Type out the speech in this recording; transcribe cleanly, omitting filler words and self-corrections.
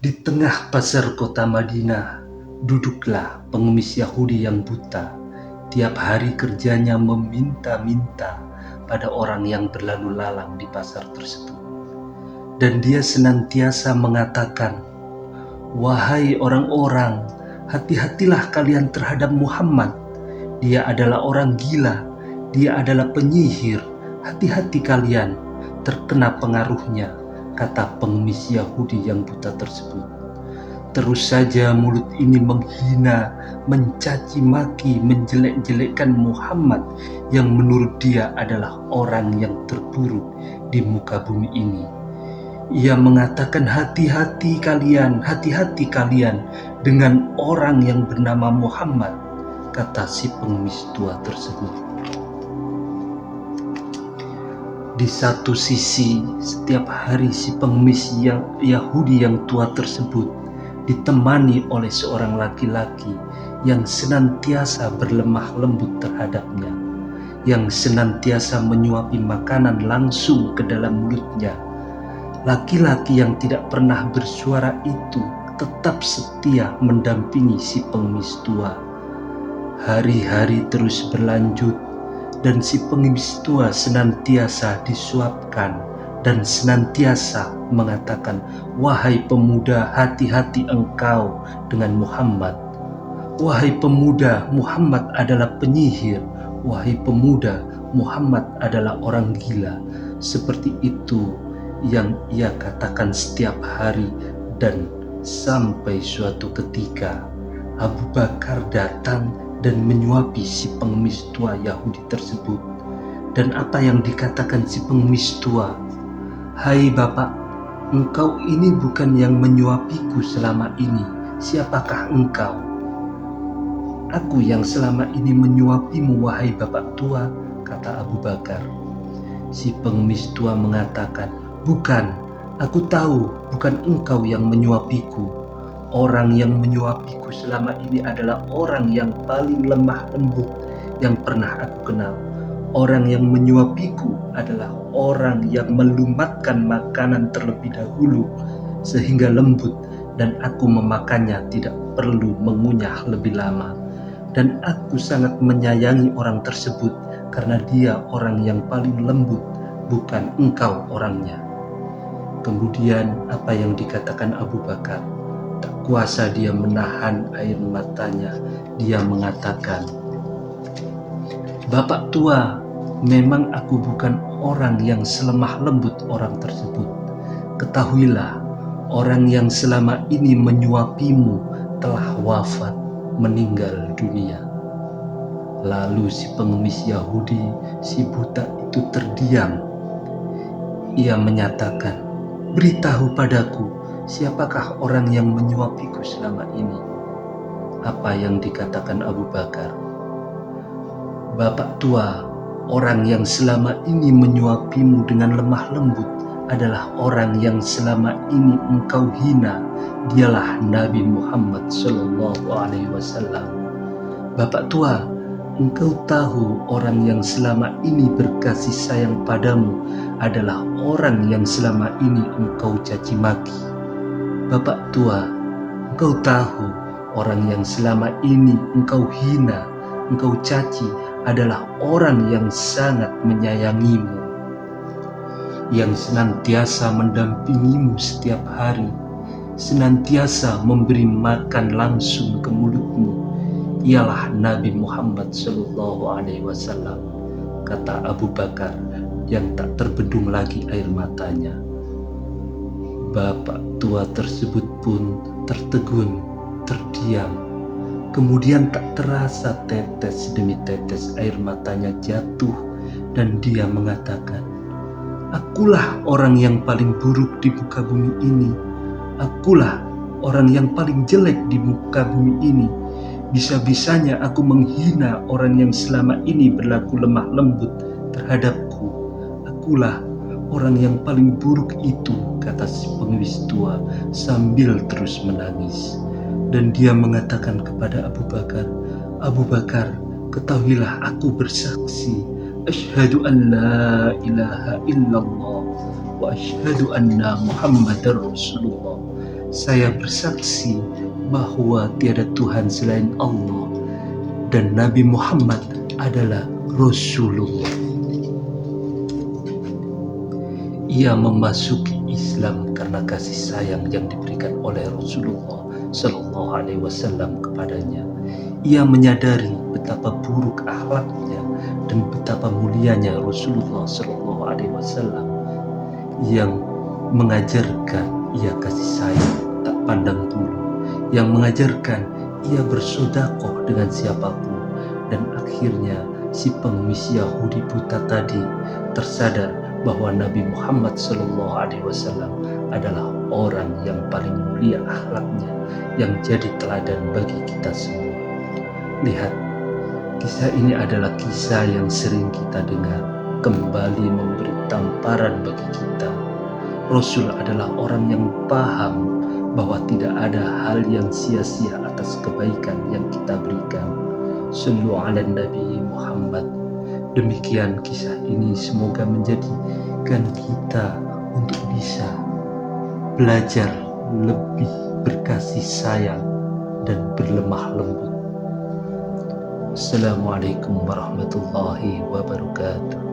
Di tengah pasar kota Madinah, duduklah pengemis Yahudi yang buta. Tiap hari kerjanya meminta-minta pada orang yang berlalu lalang di pasar tersebut. Dan dia senantiasa mengatakan, "Wahai orang-orang, hati-hatilah kalian terhadap Muhammad. Dia adalah orang gila, dia adalah penyihir. Hati-hati kalian terkena pengaruhnya," kata pengemis Yahudi yang buta tersebut. Terus saja mulut ini menghina, mencaci maki, menjelek-jelekkan Muhammad yang menurut dia adalah orang yang terburuk di muka bumi ini. Ia mengatakan, hati-hati kalian dengan orang yang bernama Muhammad, kata si pengemis tua tersebut. Di satu sisi, setiap hari si pengemis Yahudi yang tua tersebut ditemani oleh seorang laki-laki yang senantiasa berlemah lembut terhadapnya, yang senantiasa menyuapi makanan langsung ke dalam mulutnya. Laki-laki yang tidak pernah bersuara itu tetap setia mendampingi si pengemis tua. Hari-hari terus berlanjut, dan si pengemis tua senantiasa disuapkan dan senantiasa mengatakan, "Wahai pemuda, hati-hati engkau dengan Muhammad. Wahai pemuda, Muhammad adalah penyihir. Wahai pemuda, Muhammad adalah orang gila." Seperti itu yang ia katakan setiap hari, dan sampai suatu ketika Abu Bakar datang dan menyuapi si pengemis tua Yahudi tersebut. Dan apa yang dikatakan si pengemis tua? "Hai Bapak, engkau ini bukan yang menyuapiku selama ini. Siapakah engkau?" "Aku yang selama ini menyuapimu, wahai Bapak tua," kata Abu Bakar. Si pengemis tua mengatakan, "Bukan, aku tahu bukan engkau yang menyuapiku. Orang yang menyuapiku selama ini adalah orang yang paling lemah lembut yang pernah aku kenal. Orang yang menyuapiku adalah orang yang melumatkan makanan terlebih dahulu sehingga lembut, dan aku memakannya tidak perlu mengunyah lebih lama. Dan aku sangat menyayangi orang tersebut karena dia orang yang paling lembut, bukan engkau orangnya." Kemudian apa yang dikatakan Abu Bakar? Tak kuasa dia menahan air matanya. Dia mengatakan, "Bapak tua, memang aku bukan orang yang selemah lembut orang tersebut. Ketahuilah, orang yang selama ini menyuapimu telah wafat, meninggal dunia." Lalu si pengemis Yahudi, si buta itu terdiam. Ia menyatakan, "Beritahu padaku, siapakah orang yang menyuapiku selama ini?" Apa yang dikatakan Abu Bakar? "Bapak tua, orang yang selama ini menyuapimu dengan lemah lembut adalah orang yang selama ini engkau hina. Dialah Nabi Muhammad SAW. Bapak tua, engkau tahu orang yang selama ini berkasih sayang padamu adalah orang yang selama ini engkau caci maki. Bapak tua, engkau tahu orang yang selama ini engkau hina, engkau caci adalah orang yang sangat menyayangimu, yang senantiasa mendampingimu setiap hari, senantiasa memberi makan langsung ke mulutmu. Ialah Nabi Muhammad SAW, kata Abu Bakar yang tak terbendung lagi air matanya. Bapak tua tersebut pun tertegun, terdiam. Kemudian tak terasa tetes demi tetes air matanya jatuh, dan dia mengatakan, "Akulah orang yang paling buruk di muka bumi ini. Akulah orang yang paling jelek di muka bumi ini. Bisa-bisanya aku menghina orang yang selama ini berlaku lemah lembut terhadapku. Akulah orang yang paling buruk itu," kata si pengemis tua sambil terus menangis. Dan dia mengatakan kepada Abu Bakar, "Abu Bakar, ketahuilah aku bersaksi, asyhadu an la ilaha illallah wa asyhadu anna Muhammadar Rasulullah." Saya bersaksi bahwa tiada Tuhan selain Allah dan Nabi Muhammad adalah Rasulullah. Ia memasuki Islam karena kasih sayang yang diberikan oleh Rasulullah Shallallahu Alaihi Wasallam kepadanya. Ia menyadari betapa buruk akhlaknya dan betapa mulianya Rasulullah Shallallahu Alaihi Wasallam yang mengajarkan ia kasih sayang tak pandang bulu, yang mengajarkan ia bersedekah dengan siapapun, dan akhirnya si pengemis Yahudi buta tadi tersadar bahwa Nabi Muhammad Shallallahu Alaihi Wasallam adalah orang yang paling mulia akhlaknya, yang jadi teladan bagi kita semua. Lihat, kisah ini adalah kisah yang sering kita dengar, kembali memberi tamparan bagi kita. Rasul adalah orang yang paham bahwa tidak ada hal yang sia-sia atas kebaikan yang kita berikan. Sallu ala Nabi Muhammad. Demikian kisah ini semoga menjadikan kita untuk bisa belajar lebih berkasih sayang dan berlemah lembut. Assalamualaikum warahmatullahi wabarakatuh.